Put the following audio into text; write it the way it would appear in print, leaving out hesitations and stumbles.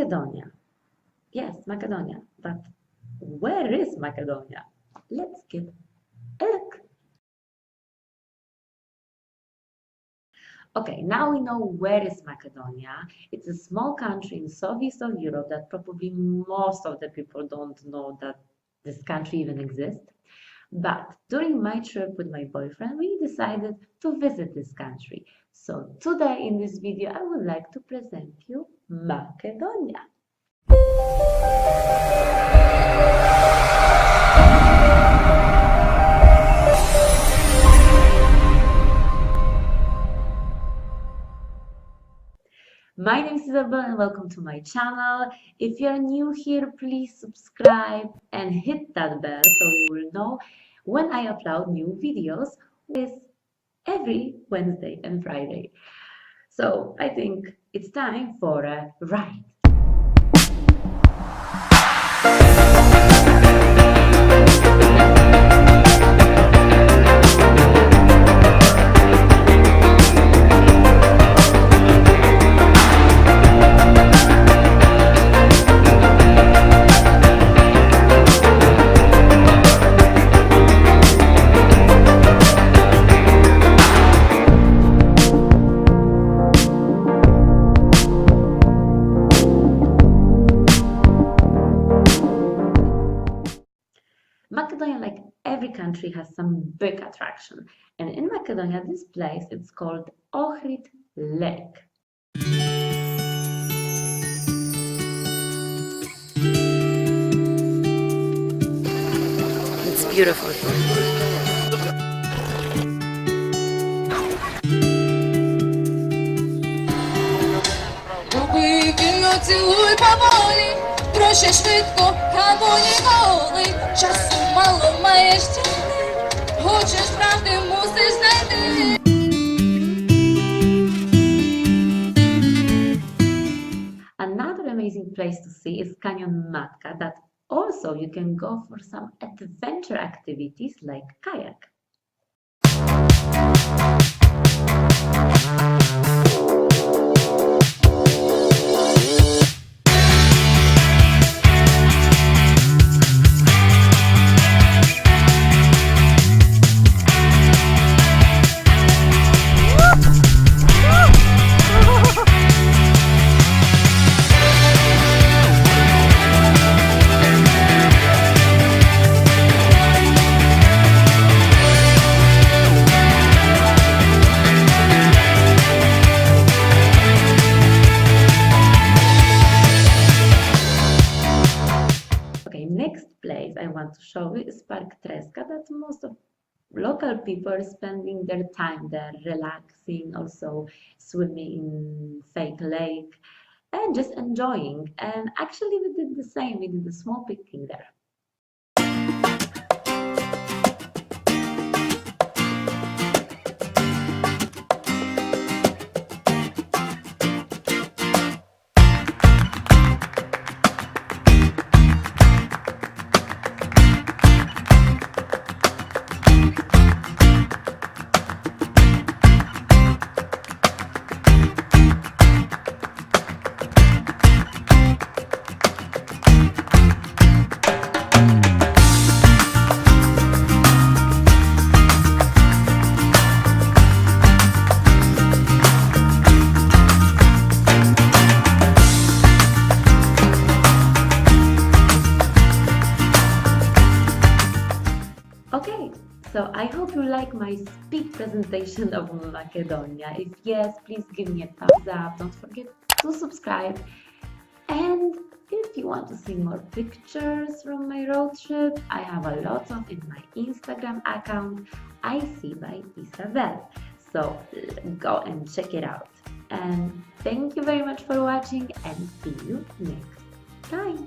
Macedonia. Yes, Macedonia. But where is Macedonia? Let's get a look. Okay, now we know where is Macedonia. It's a small country in southeast of Europe that probably most of the people don't know that this country even exists. But during my trip with my boyfriend, we decided to visit this country. So today in this video, I would like to present you Macedonia. My name is Isabel and welcome to my channel. If you're new here, please subscribe and hit that bell so you will know when I upload new videos with every Wednesday and Friday. So I think it's time for a ride. Macedonia, like every country, has some big attraction, and in Macedonia, this place it's called Ohrid Lake. It's beautiful. Проще швидко, або ніколи. Часу мало маєш тягти. Хочеш правди, мусиш знайти. Another amazing place to see is Canyon Matka, that also you can go for some adventure activities like kayak. Next place I want to show you is Park Treska, that most of local people are spending their time there, relaxing, also swimming in fake lake and just enjoying. And actually we did the same, we did a small picnic there. Okay, so I hope you like my speed presentation of Macedonia. If yes, please give me a thumbs up. Don't forget to subscribe. And if you want to see more pictures from my road trip, I have a lot of in my Instagram account, Iseebyisabel. So go and check it out. And thank you very much for watching and see you next time.